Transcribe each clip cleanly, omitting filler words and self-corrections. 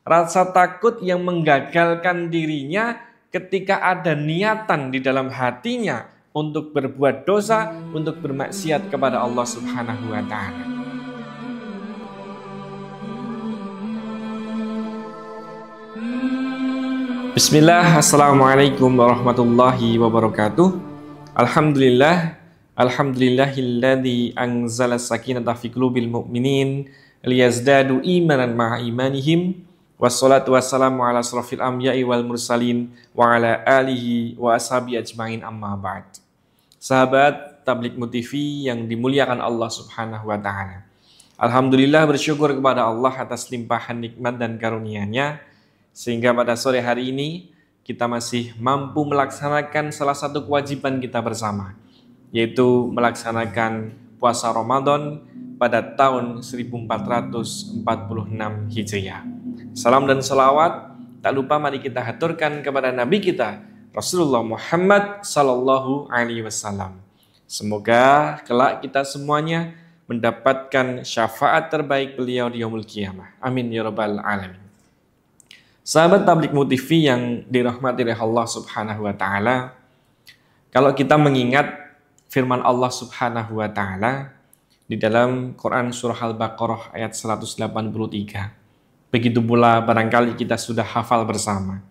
Rasa takut yang menggagalkan dirinya ketika ada niatan di dalam hatinya untuk berbuat dosa, untuk bermaksiat kepada Allah Subhanahu wa taala. Bismillah, assalamualaikum warahmatullahi wabarakatuh. Alhamdulillah, alhamdulillahilladzi anzala sakinata fi qulubil mu'minin liyazdadu imanan ma'a imanihim. Wassalatu wassalamu ala asrofil anbiya'i wal mursalin wa ala alihi wa ashabi ajmain, amma ba'd. Sahabat Tabligh TV yang dimuliakan Allah Subhanahu wa taala. Alhamdulillah, bersyukur kepada Allah atas limpahan nikmat dan karunia-Nya sehingga pada sore hari ini kita masih mampu melaksanakan salah satu kewajiban kita bersama, yaitu melaksanakan puasa Ramadan pada tahun 1446 Hijriah. Salam dan salawat tak lupa mari kita haturkan kepada Nabi kita Rasulullah Muhammad Sallallahu Alaihi Wasallam. Semoga kelak kita semuanya mendapatkan syafaat terbaik beliau di yaumul qiyamah. Amin ya rabbal alamin. Sahabat Tabligh TV yang dirahmati oleh Allah Subhanahu wa taala, kalau kita mengingat firman Allah Subhanahu wa taala di dalam Quran surah Al-Baqarah ayat 183, begitu pula barangkali kita sudah hafal bersama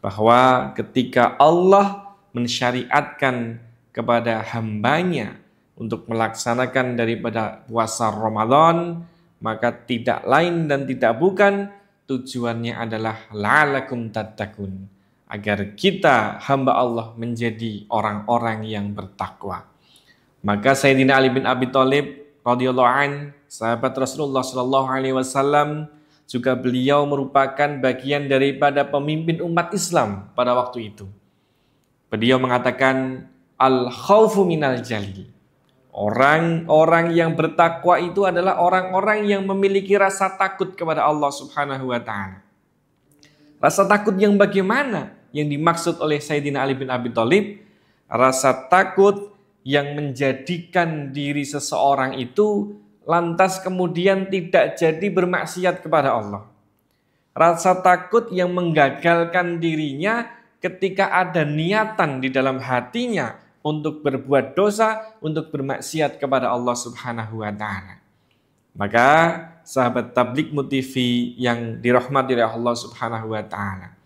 bahwa ketika Allah mensyariatkan kepada hambanya untuk melaksanakan daripada puasa Ramadan, maka tidak lain dan tidak bukan tujuannya adalah la'alakum tattaqun, agar kita hamba Allah menjadi orang-orang yang bertakwa. Maka Sayyidina Ali bin Abi Thalib radhiyallahu an, sahabat Rasulullah sallallahu alaihi wasallam, juga beliau merupakan bagian daripada pemimpin umat Islam pada waktu itu. Beliau mengatakan al-khaufu minal jalil. Orang-orang yang bertakwa itu adalah orang-orang yang memiliki rasa takut kepada Allah Subhanahu wa taala. Rasa takut yang bagaimana yang dimaksud oleh Sayyidina Ali bin Abi Thalib? Rasa takut yang menjadikan diri seseorang itu lantas kemudian tidak jadi bermaksiat kepada Allah. Rasa takut yang menggagalkan dirinya ketika ada niatan di dalam hatinya untuk berbuat dosa, untuk bermaksiat kepada Allah Subhanahu wa taala. Maka sahabat Tabligh TV yang dirahmati oleh Allah Subhanahu wa taala,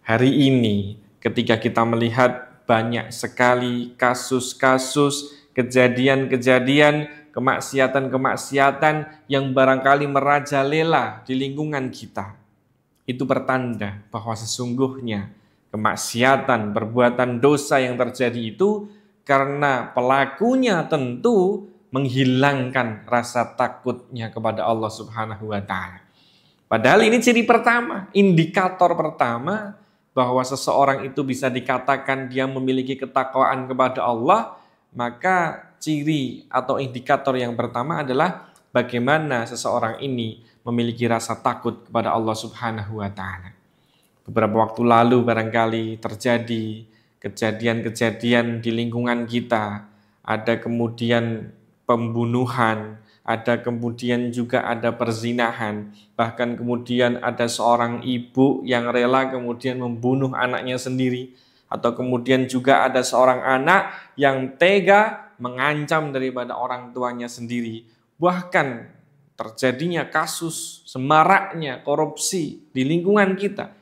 hari ini ketika kita melihat banyak sekali kasus-kasus, kejadian-kejadian, kemaksiatan-kemaksiatan yang barangkali merajalela di lingkungan kita, itu pertanda bahwa sesungguhnya kemaksiatan, perbuatan dosa yang terjadi itu karena pelakunya tentu menghilangkan rasa takutnya kepada Allah Subhanahu wa taala. Padahal ini ciri pertama, indikator pertama bahwa seseorang itu bisa dikatakan dia memiliki ketakwaan kepada Allah, maka ciri atau indikator yang pertama adalah bagaimana seseorang ini memiliki rasa takut kepada Allah Subhanahu wa taala. Beberapa waktu lalu barangkali terjadi kejadian-kejadian di lingkungan kita. Ada kemudian pembunuhan, ada kemudian juga ada perzinahan. Bahkan kemudian ada seorang ibu yang rela kemudian membunuh anaknya sendiri. Atau kemudian juga ada seorang anak yang tega mengancam daripada orang tuanya sendiri. Bahkan terjadinya kasus semaraknya korupsi di lingkungan kita.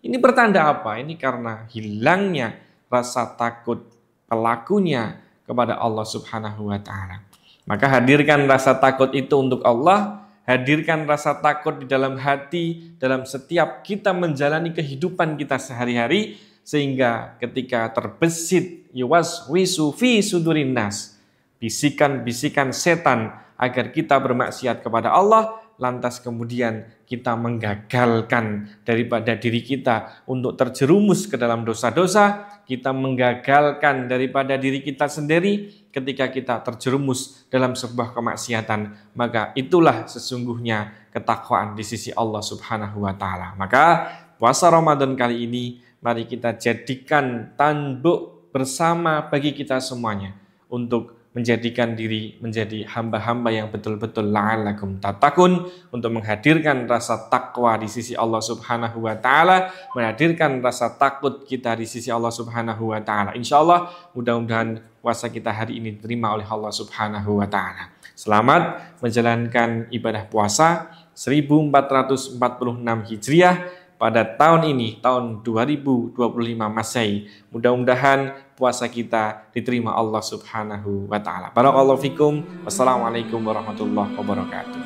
Ini pertanda apa? Ini karena hilangnya rasa takut pelakunya kepada Allah Subhanahu wa taala. Maka hadirkan rasa takut itu untuk Allah, hadirkan rasa takut di dalam hati, dalam setiap kita menjalani kehidupan kita sehari-hari, sehingga ketika terbesit yuwaswisu fi sudurin nas, bisikan-bisikan setan agar kita bermaksiat kepada Allah, lantas kemudian kita menggagalkan daripada diri kita untuk terjerumus ke dalam dosa-dosa, kita menggagalkan daripada diri kita sendiri ketika kita terjerumus dalam sebuah kemaksiatan, maka itulah sesungguhnya ketakwaan di sisi Allah Subhanahu wa taala. Maka puasa Ramadan kali ini mari kita jadikan tanduk bersama bagi kita semuanya untuk menjadikan diri menjadi hamba-hamba yang betul-betul la'allakum tattaqun, untuk menghadirkan rasa takwa di sisi Allah Subhanahu wa taala, menghadirkan rasa takut kita di sisi Allah Subhanahu wa taala. Insyaallah mudah-mudahan puasa kita hari ini diterima oleh Allah Subhanahu wa taala. Selamat menjalankan ibadah puasa 1446 Hijriah pada tahun ini, tahun 2025 Masehi. Mudah-mudahan puasa kita diterima Allah Subhanahu wa taala. Barakallahu fikum. Wassalamualaikum warahmatullahi wabarakatuh.